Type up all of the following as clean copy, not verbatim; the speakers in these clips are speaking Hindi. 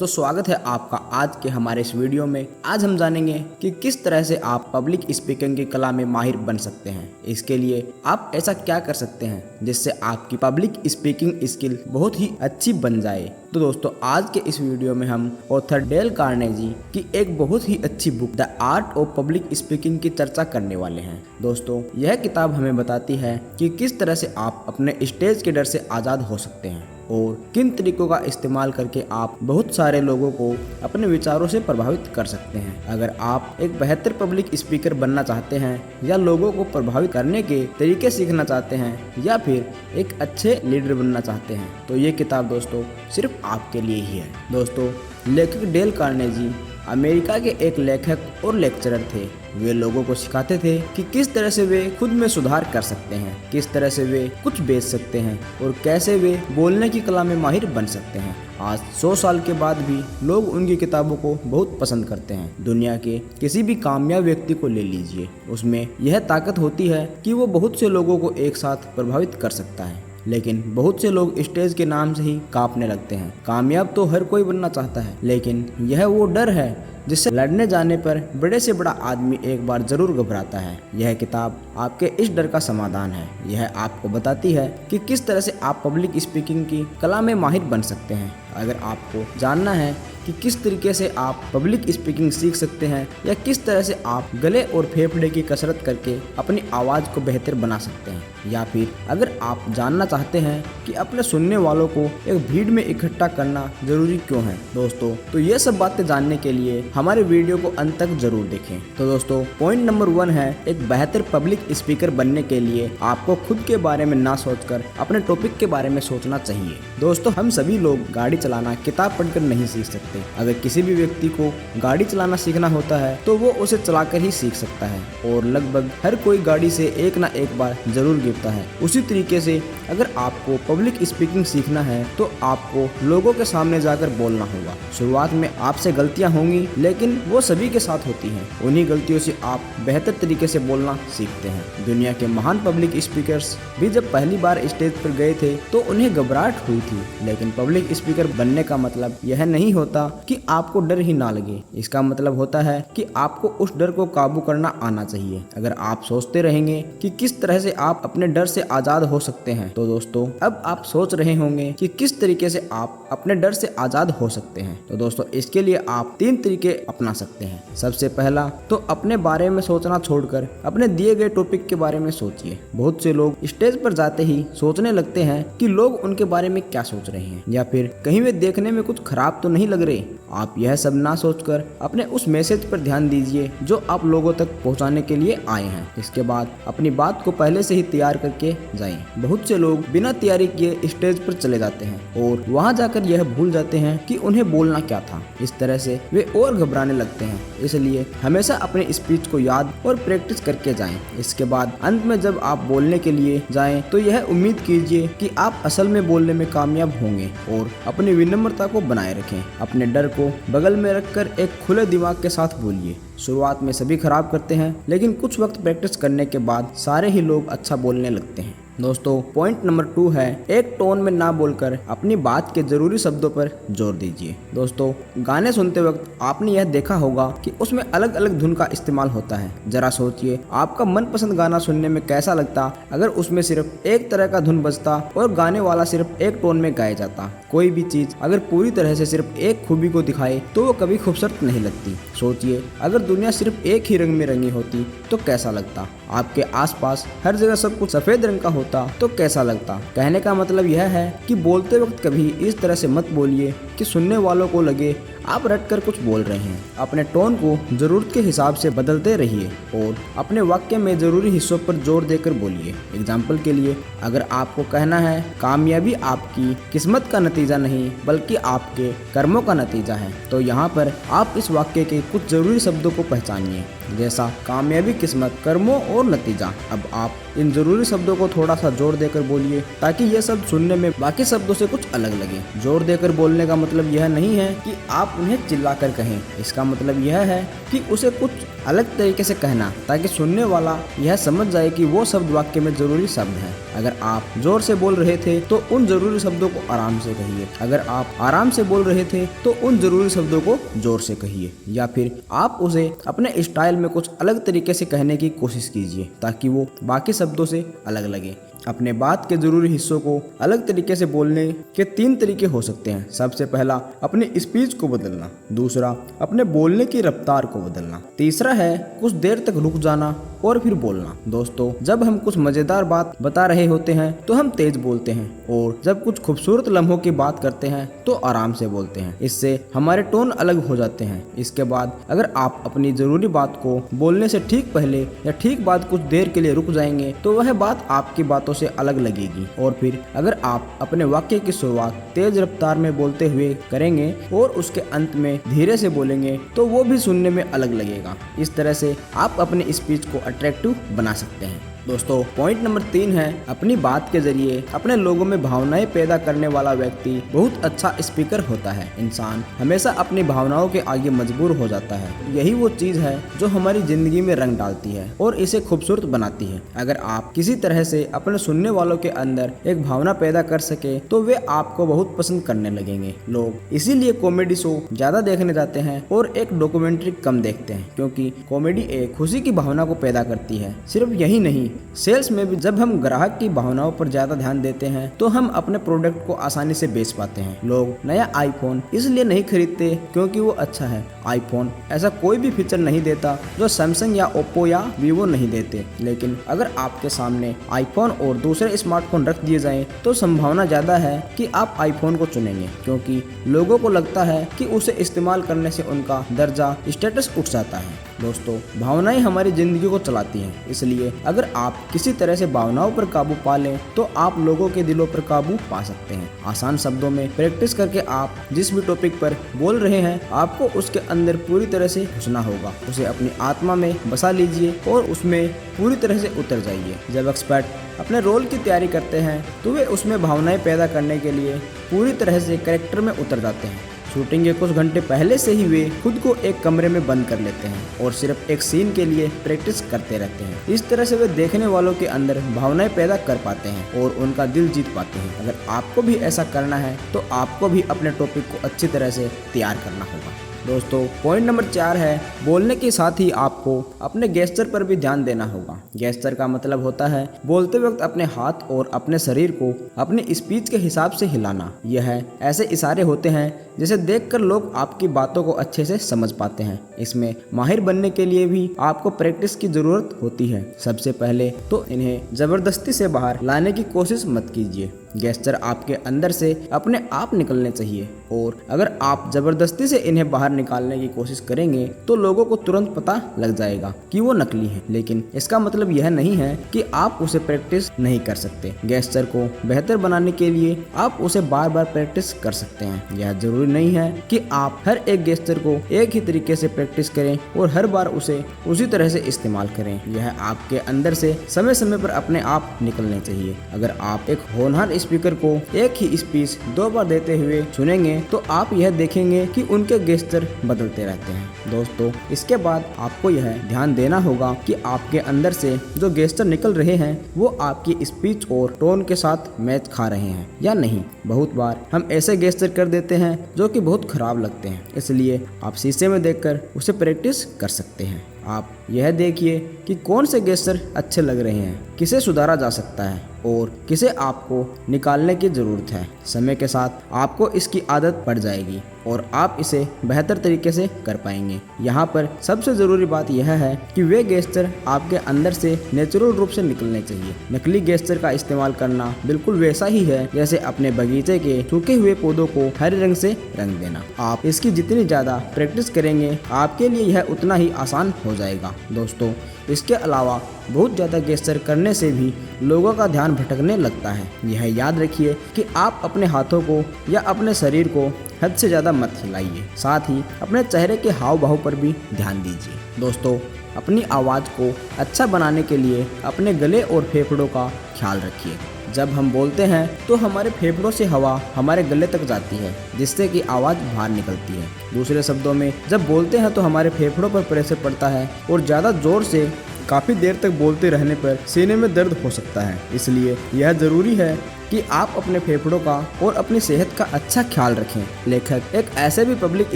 दोस्तों स्वागत है आपका आज के हमारे इस वीडियो में। आज हम जानेंगे कि किस तरह से आप पब्लिक स्पीकिंग की कला में माहिर बन सकते हैं। इसके लिए आप ऐसा क्या कर सकते हैं जिससे आपकी पब्लिक स्पीकिंग स्किल बहुत ही अच्छी बन जाए। तो दोस्तों आज के इस वीडियो में हम ऑथर डेल कार्नेगी की एक बहुत ही अच्छी book the art of public speaking की चर्चा करने वाले हैं। दोस्तों यह किताब हमें बताती है कि किस तरह से आप अपने स्टेज के डर से आज़ाद हो सकते हैं और किन तरीकों का इस्तेमाल करके आप बहुत सारे लोगों को अपने विचारों से प्रभावित कर सकते हैं। अगर आप एक बेहतर पब्लिक स्पीकर बनना चाहते हैं या लोगों को प्रभावित करने के तरीके सीखना चाहते हैं या फिर एक अच्छे लीडर बनना चाहते हैं तो ये किताब दोस्तों सिर्फ आपके लिए ही है। दोस्तों लेखक डेल कार्नेगी अमेरिका के एक लेखक और लेक्चरर थे। वे लोगों को सिखाते थे कि किस तरह से वे खुद में सुधार कर सकते हैं, किस तरह से वे कुछ बेच सकते हैं और कैसे वे बोलने की कला में माहिर बन सकते हैं। आज 100 साल के बाद भी लोग उनकी किताबों को बहुत पसंद करते हैं। दुनिया के किसी भी कामयाब व्यक्ति को ले लीजिए, उसमें यह ताकत होती है कि वो बहुत से लोगों को एक साथ प्रभावित कर सकता है। लेकिन बहुत से लोग स्टेज के नाम से ही कांपने लगते हैं। कामयाब तो हर कोई बनना चाहता है, लेकिन यह वो डर है जिससे लड़ने जाने पर बड़े से बड़ा आदमी एक बार जरूर घबराता है। यह किताब आपके इस डर का समाधान है। यह आपको बताती है कि किस तरह से आप पब्लिक स्पीकिंग की कला में माहिर बन सकते हैं। अगर आपको जानना है कि किस तरीके से आप पब्लिक स्पीकिंग सीख सकते हैं या किस तरह से आप गले और फेफड़े की कसरत करके अपनी आवाज़ को बेहतर बना सकते हैं, या फिर अगर आप जानना चाहते हैं कि अपने सुनने वालों को एक भीड़ में इकट्ठा करना जरूरी क्यों है दोस्तों, तो ये सब बातें जानने के लिए हमारे वीडियो को अंत तक जरूर देखें। तो दोस्तों पॉइंट नंबर 1 है, एक बेहतर पब्लिक स्पीकर बनने के लिए आपको खुद के बारे में ना सोचकर अपने टॉपिक के बारे में सोचना चाहिए। दोस्तों हम सभी लोग गाड़ी चलाना किताब पढ़कर नहीं सीख सकते। अगर किसी भी व्यक्ति को गाड़ी चलाना सीखना होता है तो वो उसे चलाकर ही सीख सकता है और लगभग हर कोई गाड़ी से एक ना एक बार जरूर गिरता है। उसी तरीके से अगर आपको पब्लिक स्पीकिंग सीखना है तो आपको लोगों के सामने जाकर बोलना होगा। शुरुआत में आपसे गलतियां होंगी, लेकिन वो सभी के साथ होती हैं। उन्हीं गलतियों से आप बेहतर तरीके से बोलना सीखते हैं। दुनिया के महान पब्लिक स्पीकर्स भी जब पहली बार स्टेज पर गए थे तो उन्हें घबराहट हुई थी, लेकिन पब्लिक स्पीकर बनने का मतलब यह नहीं होता कि आपको डर ही ना लगे। इसका मतलब होता है कि आपको उस डर को काबू करना आना चाहिए। अगर आप सोचते रहेंगे कि किस तरह से आप अपने डर से आजाद हो सकते हैं तो दोस्तों अब आप सोच रहे होंगे कि किस तरीके से आप अपने डर से आजाद हो सकते हैं। तो दोस्तों इसके लिए आप 3 तरीके अपना सकते हैं। सबसे पहला तो अपने बारे में सोचना छोड़कर अपने दिए गए टॉपिक के बारे में सोचिए। बहुत से लोग स्टेज पर जाते ही सोचने लगते हैं कि लोग उनके बारे में क्या सोच रहे हैं या फिर कहीं वे देखने में कुछ खराब तो नहीं लग रहे। आप यह सब ना सोचकर अपने उस मैसेज पर ध्यान दीजिए जो आप लोगों तक पहुंचाने के लिए आए हैं। इसके बाद अपनी बात को पहले से ही तैयार करके जाएं। बहुत से लोग बिना तैयारी किए स्टेज पर चले जाते हैं और वहां जाकर यह भूल जाते हैं कि उन्हें बोलना क्या था। इस तरह से वे और घबराने लगते हैं। इसलिए हमेशा अपने स्पीच को याद और प्रैक्टिस करके जाएं। इसके बाद अंत में जब आप बोलने के लिए जाएं तो यह उम्मीद कीजिए कि आप असल में बोलने में कामयाब होंगे और अपनी विनम्रता को बनाए रखें। अपने डर को बगल में रखकर एक खुले दिमाग के साथ बोलिए। शुरुआत में सभी खराब करते हैं, लेकिन कुछ वक्त प्रैक्टिस करने के बाद सारे ही लोग अच्छा बोलने लगते हैं। दोस्तों पॉइंट नंबर 2 है, एक टोन में ना बोलकर अपनी बात के जरूरी शब्दों पर जोर दीजिए। दोस्तों गाने सुनते वक्त आपने यह देखा होगा कि उसमें अलग अलग धुन का इस्तेमाल होता है। जरा सोचिए आपका मनपसंद गाना सुनने में कैसा लगता अगर उसमें सिर्फ एक तरह का धुन बजता और गाने वाला सिर्फ एक टोन में गाया जाता। कोई भी चीज अगर पूरी तरह से सिर्फ एक खूबी को दिखाए तो वो कभी खूबसूरत नहीं लगती। सोचिए अगर दुनिया सिर्फ एक ही रंग में रंगी होती तो कैसा लगता। आपके आसपास हर जगह सब कुछ सफेद रंग का होता तो कैसा लगता। कहने का मतलब यह है कि बोलते वक्त कभी इस तरह से मत बोलिए कि सुनने वालों को लगे आप रट कर कुछ बोल रहे हैं। अपने टोन को जरूरत के हिसाब से बदलते रहिए और अपने वाक्य में जरूरी हिस्सों पर जोर देकर बोलिए। एग्जाम्पल के लिए अगर आपको कहना है कामयाबी आपकी किस्मत का नतीजा नहीं बल्कि आपके कर्मों का नतीजा है, तो यहाँ पर आप इस वाक्य के कुछ जरूरी शब्दों को पहचानिए, जैसा कामयाबी, किस्मत, कर्मों और नतीजा। अब आप इन जरूरी शब्दों को थोड़ा सा जोर देकर बोलिए ताकि ये शब्द सुनने में बाकी शब्दों से कुछ अलग लगे। जोर देकर बोलने का मतलब यह नहीं है कि आप उन्हें चिल्लाकर कहें। इसका मतलब यह है कि उसे कुछ अलग तरीके से कहना ताकि सुनने वाला यह समझ जाए कि वो शब्द वाक्य में जरूरी शब्द हैं। अगर आप जोर से बोल रहे थे तो उन जरूरी शब्दों को आराम से कहिए। अगर आप आराम से बोल रहे थे तो उन जरूरी शब्दों को जोर से कहिए, या फिर आप उसे अपने स्टाइल में कुछ अलग तरीके से कहने की कोशिश कीजिए ताकि वो बाकी शब्दों से अलग लगे। अपने बात के जरूरी हिस्सों को अलग तरीके से बोलने के 3 तरीके हो सकते हैं। सबसे पहला, अपनी स्पीच को बदलना। दूसरा, अपने बोलने की रफ्तार को बदलना। तीसरा है कुछ देर तक रुक जाना और फिर बोलना। दोस्तों, जब हम कुछ मजेदार बात बता रहे होते हैं तो हम तेज बोलते हैं, और जब कुछ खूबसूरत लम्हों की बात करते हैं तो आराम से बोलते हैं। इससे हमारे टोन अलग हो जाते हैं। इसके बाद अगर आप अपनी जरूरी बात को बोलने से ठीक पहले या ठीक बाद कुछ देर के लिए रुक जाएंगे तो वह बात आपकी बातों से अलग लगेगी। और फिर अगर आप अपने वाक्य की शुरुआत तेज रफ्तार में बोलते हुए करेंगे और उसके अंत में धीरे से बोलेंगे तो वो भी सुनने में अलग लगेगा। इस तरह से आप अपनी स्पीच को अट्रैक्टिव बना सकते हैं। दोस्तों, पॉइंट नंबर 3 है, अपनी बात के जरिए अपने लोगों में भावनाएं पैदा करने वाला व्यक्ति बहुत अच्छा स्पीकर होता है। इंसान हमेशा अपनी भावनाओं के आगे मजबूर हो जाता है। यही वो चीज है जो हमारी जिंदगी में रंग डालती है और इसे खूबसूरत बनाती है। अगर आप किसी तरह से अपने सुनने वालों के अंदर एक भावना पैदा कर सके तो वे आपको बहुत पसंद करने लगेंगे। लोग इसीलिए कॉमेडी शो ज्यादा देखने जाते हैं और एक डॉक्यूमेंट्री कम देखते हैं, क्योंकि कॉमेडी एक खुशी की भावना को पैदा करती है। सिर्फ यही नहीं, सेल्स में भी जब हम ग्राहक की भावनाओं पर ज्यादा ध्यान देते हैं तो हम अपने प्रोडक्ट को आसानी से बेच पाते हैं। लोग नया आईफोन इसलिए नहीं खरीदते क्योंकि वो अच्छा है। आईफोन ऐसा कोई भी फीचर नहीं देता जो सैमसंग या ओप्पो या वीवो नहीं देते। लेकिन अगर आपके सामने आईफोन और दूसरे स्मार्टफोन रख दिए जाएं तो संभावना ज्यादा है कि आप आईफोन को चुनेंगे, क्योंकि लोगों को लगता है कि उसे इस्तेमाल करने से उनका दर्जा स्टेटस उठ जाता है। दोस्तों, भावनाएं हमारी जिंदगी को चलाती हैं, इसलिए अगर आप किसी तरह से भावनाओं पर काबू पा लें तो आप लोगों के दिलों पर काबू पा सकते हैं। आसान शब्दों में प्रैक्टिस करके आप जिस भी टॉपिक पर बोल रहे हैं आपको उसके अंदर पूरी तरह से घुसना होगा। उसे अपनी आत्मा में बसा लीजिए और उसमें पूरी तरह से उतर जाइए। जब एक्सपर्ट अपने रोल की तैयारी करते हैं तो वे उसमें भावनाएं पैदा करने के लिए पूरी तरह से कैरेक्टर में उतर जाते हैं। शूटिंग के कुछ घंटे पहले से ही वे खुद को एक कमरे में बंद कर लेते हैं और सिर्फ एक सीन के लिए प्रैक्टिस करते रहते हैं। इस तरह से वे देखने वालों के अंदर भावनाएं पैदा कर पाते हैं और उनका दिल जीत पाते हैं। अगर आपको भी ऐसा करना है तो आपको भी अपने टॉपिक को अच्छी तरह से तैयार करना होगा। दोस्तों, पॉइंट नंबर 4 है, बोलने के साथ ही आपको अपने गेस्चर पर भी ध्यान देना होगा। गेस्चर का मतलब होता है बोलते वक्त अपने हाथ और अपने शरीर को अपनी स्पीच के हिसाब से हिलाना। यह ऐसे इशारे होते हैं जिसे देखकर लोग आपकी बातों को अच्छे से समझ पाते हैं। इसमें माहिर बनने के लिए भी आपको प्रैक्टिस की जरूरत होती है। सबसे पहले तो इन्हें जबरदस्ती से बाहर लाने की कोशिश मत कीजिए। गेस्चर आपके अंदर से अपने आप निकलने चाहिए, और अगर आप जबरदस्ती से इन्हें बाहर निकालने की कोशिश करेंगे तो लोगों को तुरंत पता लग जाएगा कि वो नकली है। लेकिन इसका मतलब यह नहीं है कि आप उसे प्रैक्टिस नहीं कर सकते। गेस्चर को बेहतर बनाने के लिए आप उसे बार बार प्रैक्टिस कर सकते हैं। यह जरूरी नहीं है कि आप हर एक गेस्चर को एक ही तरीके से प्रैक्टिस करें और हर बार उसे उसी तरह से इस्तेमाल करें। यह आपके अंदर से समय समय पर अपने आप निकलने चाहिए। अगर आप एक होनहार स्पीकर को एक ही स्पीच 2 बार देते हुए सुनेंगे तो आप यह देखेंगे कि उनके गेस्चर बदलते रहते हैं। दोस्तों, इसके बाद आपको यह ध्यान देना होगा कि आपके अंदर से जो गेस्चर निकल रहे हैं वो आपकी स्पीच और टोन के साथ मैच खा रहे हैं या नहीं। बहुत बार हम ऐसे गेस्चर कर देते हैं जो कि बहुत खराब लगते हैं, इसलिए आप शीशे में देखकर उसे प्रैक्टिस कर सकते हैं। आप यह देखिए कि कौन से गेस्चर अच्छे लग रहे हैं, किसे सुधारा जा सकता है और किसे आपको निकालने की ज़रूरत है। समय के साथ आपको इसकी आदत पड़ जाएगी और आप इसे बेहतर तरीके से कर पाएंगे। यहाँ पर सबसे ज़रूरी बात यह है कि वे गेस्चर आपके अंदर से नेचुरल रूप से निकलने चाहिए। नकली गेस्चर का इस्तेमाल करना बिल्कुल वैसा ही है जैसे अपने बगीचे के सूखे हुए पौधों को हरे रंग से रंग देना। आप इसकी जितनी ज़्यादा प्रैक्टिस करेंगे आपके लिए यह उतना ही आसान हो जाएगा। दोस्तों, इसके अलावा बहुत ज़्यादा गेस्चर करने से भी लोगों का ध्यान भटकने लगता है। यह याद रखिए कि आप अपने हाथों को या अपने शरीर को हद से ज़्यादा मत हिलाइए। साथ ही अपने चेहरे के हाव भाव पर भी ध्यान दीजिए। दोस्तों, अपनी आवाज़ को अच्छा बनाने के लिए अपने गले और फेफड़ों का ख्याल रखिए। जब हम बोलते हैं तो हमारे फेफड़ों से हवा हमारे गले तक जाती है, जिससे कि आवाज़ बाहर निकलती है। दूसरे शब्दों में, जब बोलते हैं तो हमारे फेफड़ों पर प्रेशर पड़ता है और ज़्यादा जोर से काफ़ी देर तक बोलते रहने पर सीने में दर्द हो सकता है। इसलिए यह ज़रूरी है कि आप अपने फेफड़ों का और अपनी सेहत का अच्छा ख्याल रखें। लेखक एक ऐसे भी पब्लिक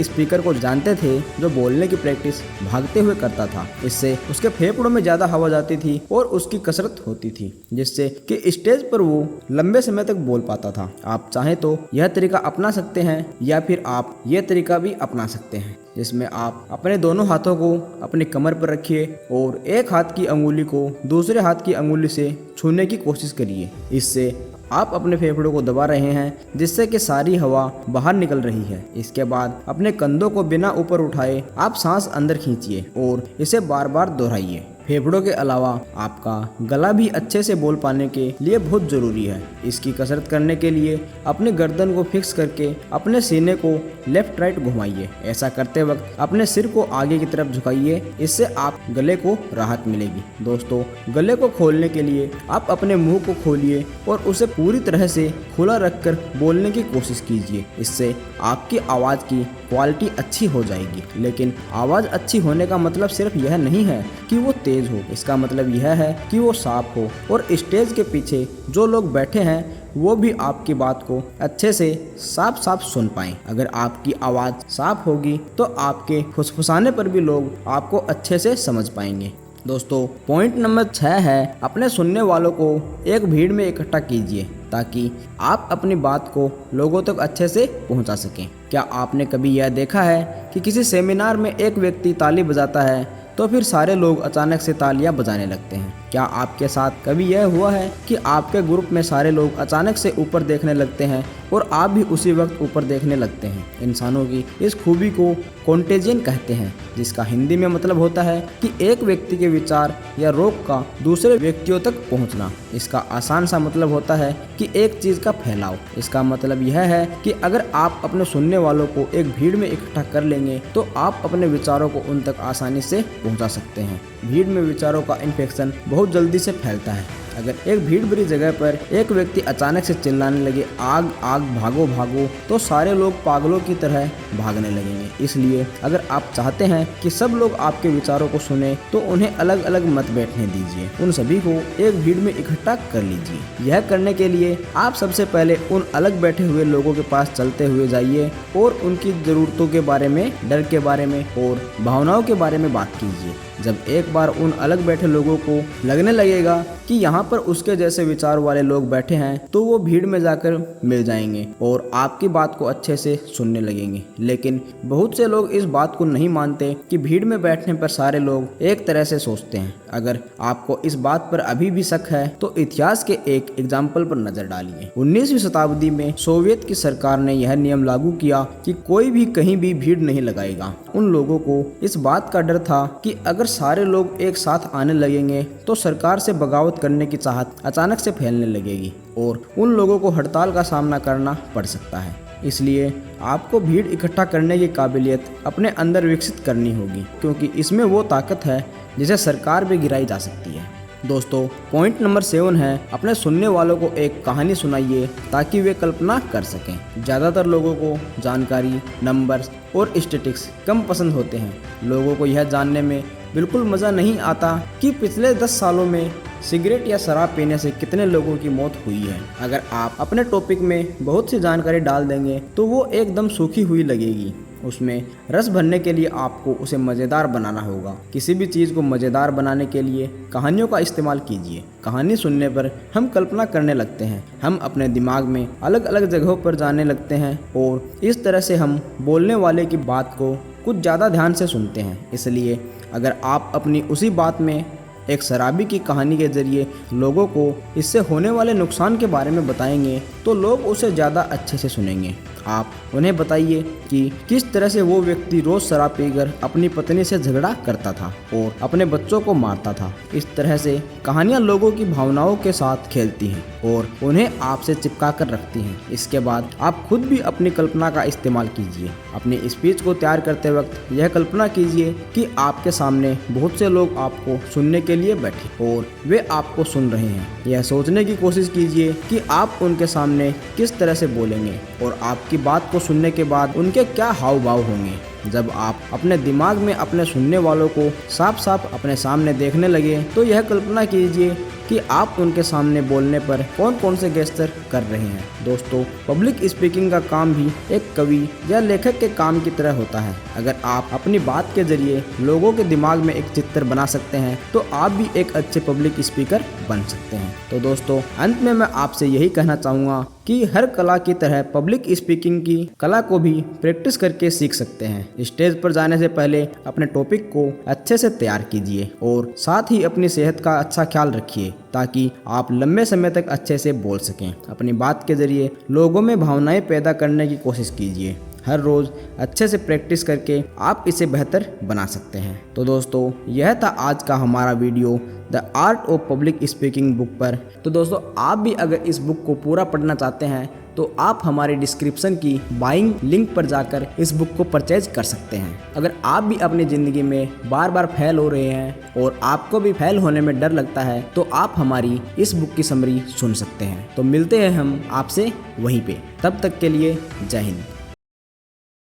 स्पीकर को जानते थे जो बोलने की प्रैक्टिस भागते हुए करता था। इससे उसके फेफड़ों में ज़्यादा हवा जाती थी और उसकी कसरत होती थी, जिससे कि स्टेज पर वो लंबे समय तक बोल पाता था। आप चाहें तो यह तरीका अपना सकते हैं या फिर आप यह तरीका भी अपना सकते हैं, जिसमें आप अपने दोनों हाथों को अपनी कमर पर रखिए और एक हाथ की अंगुली को दूसरे हाथ की अंगुली से छूने की कोशिश करिए। इससे आप अपने फेफड़ों को दबा रहे हैं, जिससे कि सारी हवा बाहर निकल रही है। इसके बाद अपने कंधों को बिना ऊपर उठाए आप सांस अंदर खींचिए और इसे बार बार दोहराइए। फेफड़ों के अलावा आपका गला भी अच्छे से बोल पाने के लिए बहुत ज़रूरी है। इसकी कसरत करने के लिए अपने गर्दन को फिक्स करके अपने सीने को लेफ्ट राइट घुमाइए। ऐसा करते वक्त अपने सिर को आगे की तरफ झुकाइए, इससे आप गले को राहत मिलेगी। दोस्तों, गले को खोलने के लिए आप अपने मुंह को खोलिए और उसे पूरी तरह से खुला रखकर बोलने की कोशिश कीजिए। इससे आपकी आवाज़ की क्वालिटी अच्छी हो जाएगी। लेकिन आवाज़ अच्छी होने का मतलब सिर्फ यह नहीं है कि वो तेज हो। इसका मतलब यह है कि वो साफ हो और स्टेज के पीछे जो लोग बैठे हैं वो भी आपकी बात को अच्छे से साफ साफ सुन पाएं। अगर आपकी आवाज़ साफ होगी तो आपके फुसफुसाने पर भी लोग आपको अच्छे से समझ पाएंगे। दोस्तों, पॉइंट नंबर 6 है, अपने सुनने वालों को एक भीड़ में इकट्ठा कीजिए ताकि आप अपनी बात को लोगों तक अच्छे से पहुंचा सकें। क्या आपने कभी यह देखा है कि किसी सेमिनार में एक व्यक्ति ताली बजाता है तो फिर सारे लोग अचानक से तालियां बजाने लगते हैं? क्या आपके साथ कभी यह हुआ है कि आपके ग्रुप में सारे लोग अचानक से ऊपर देखने लगते हैं और आप भी उसी वक्त ऊपर देखने लगते हैं? इंसानों की इस खूबी को कॉन्टेजियन कहते हैं, जिसका हिंदी में मतलब होता है कि एक व्यक्ति के विचार या रोग का दूसरे व्यक्तियों तक पहुंचना। इसका आसान सा मतलब होता है कि एक चीज़ का फैलाव। इसका मतलब यह है कि अगर आप अपने सुनने वालों को एक भीड़ में इकट्ठा कर लेंगे तो आप अपने विचारों को उन तक आसानी से पहुंचा सकते हैं। भीड़ में विचारों का इन्फेक्शन बहुत जल्दी से फैलता है। अगर एक भीड़ भरी जगह पर एक व्यक्ति अचानक से चिल्लाने लगे, आग आग भागो भागो, तो सारे लोग पागलों की तरह भागने लगेंगे। इसलिए अगर आप चाहते हैं कि सब लोग आपके विचारों को सुने तो उन्हें अलग अलग मत बैठने दीजिए। उन सभी को एक भीड़ में इकट्ठा कर लीजिए। यह करने के लिए आप सबसे पहले उन अलग बैठे हुए लोगों के पास चलते हुए जाइए और उनकी ज़रूरतों के बारे में, डर के बारे में और भावनाओं के बारे में बात कीजिए। जब एक बार उन अलग बैठे लोगों को लगने लगेगा कि यहाँ पर उसके जैसे विचार वाले लोग बैठे हैं तो वो भीड़ में जाकर मिल जाएंगे और आपकी बात को अच्छे से सुनने लगेंगे। लेकिन बहुत से लोग इस बात को नहीं मानते कि भीड़ में बैठने पर सारे लोग एक तरह से सोचते हैं। अगर आपको इस बात पर अभी भी शक है तो इतिहास के एक एग्जाम्पल पर नजर डालिए। 19वीं शताब्दी में सोवियत की सरकार ने यह नियम लागू किया कि कोई भी कहीं भी भीड़ नहीं लगाएगा। उन लोगों को इस बात का डर था कि अगर सारे लोग एक साथ आने लगेंगे तो सरकार से बगावत करने की चाहत अचानक से फैलने लगेगी और उन लोगों को हड़ताल का सामना करना पड़ सकता है। इसलिए आपको भीड़ इकट्ठा करने की काबिलियत अपने अंदर विकसित करनी होगी, क्योंकि इसमें वो ताकत है जिसे सरकार भी गिराई जा सकती है। दोस्तों, पॉइंट नंबर 7 है, अपने सुनने वालों को एक कहानी सुनाइए ताकि वे कल्पना कर सकें। ज़्यादातर लोगों को जानकारी, नंबर्स और स्टैटिस्टिक्स कम पसंद होते हैं। लोगों को यह जानने में बिल्कुल मज़ा नहीं आता कि पिछले 10 सालों में सिगरेट या शराब पीने से कितने लोगों की मौत हुई है। अगर आप अपने टॉपिक में बहुत सी जानकारी डाल देंगे तो वो एकदम सूखी हुई लगेगी। उसमें रस भरने के लिए आपको उसे मज़ेदार बनाना होगा। किसी भी चीज़ को मज़ेदार बनाने के लिए कहानियों का इस्तेमाल कीजिए। कहानी सुनने पर हम कल्पना करने लगते हैं, हम अपने दिमाग में अलग अलग जगहों पर जाने लगते हैं और इस तरह से हम बोलने वाले की बात को कुछ ज़्यादा ध्यान से सुनते हैं। इसलिए अगर आप अपनी उसी बात में एक शराबी की कहानी के जरिए लोगों को इससे होने वाले नुकसान के बारे में बताएंगे तो लोग उसे ज़्यादा अच्छे से सुनेंगे। आप उन्हें बताइए कि किस तरह से वो व्यक्ति रोज शराब पीकर अपनी पत्नी से झगड़ा करता था और अपने बच्चों को मारता था। इस तरह से कहानियां लोगों की भावनाओं के साथ खेलती हैं और उन्हें आपसे चिपका कर रखती हैं। इसके बाद आप खुद भी अपनी कल्पना का इस्तेमाल कीजिए। अपनी स्पीच को तैयार करते वक्त यह कल्पना कीजिए कि आपके सामने बहुत से लोग आपको सुनने के लिए बैठे और वे आपको सुन रहे हैं। यह सोचने की कोशिश कीजिए कि आप उनके सामने किस तरह से बोलेंगे और आपकी बात को सुनने के बाद उनके क्या हाव भाव होंगे। जब आप अपने दिमाग में अपने सुनने वालों को साफ साफ अपने सामने देखने लगे तो यह कल्पना कीजिए कि आप उनके सामने बोलने पर कौन कौन से गेस्चर कर रहे हैं। दोस्तों, पब्लिक स्पीकिंग का काम भी एक कवि या लेखक के काम की तरह होता है। अगर आप अपनी बात के जरिए लोगों के दिमाग में एक चित्र बना सकते हैं तो आप भी एक अच्छे पब्लिक स्पीकर बन सकते हैं। तो दोस्तों, अंत में मैं आपसे यही कहना चाहूँगा कि हर कला की तरह पब्लिक स्पीकिंग की कला को भी प्रैक्टिस करके सीख सकते हैं। स्टेज पर जाने से पहले अपने टॉपिक को अच्छे से तैयार कीजिए और साथ ही अपनी सेहत का अच्छा ख्याल रखिए ताकि आप लंबे समय तक अच्छे से बोल सकें। अपनी बात के जरिए लोगों में भावनाएं पैदा करने की कोशिश कीजिए। हर रोज अच्छे से प्रैक्टिस करके आप इसे बेहतर बना सकते हैं। तो दोस्तों, यह था आज का हमारा video the art of public speaking book पर। तो दोस्तों, आप भी अगर इस बुक को पूरा पढ़ना चाहते हैं तो आप हमारे डिस्क्रिप्शन की बाइंग लिंक पर जाकर इस बुक को परचेज कर सकते हैं। अगर आप भी अपनी ज़िंदगी में बार बार फेल हो रहे हैं और आपको भी फेल होने में डर लगता है तो आप हमारी इस बुक की समरी सुन सकते हैं। तो मिलते हैं हम आपसे वहीं पे। तब तक के लिए जय हिंद।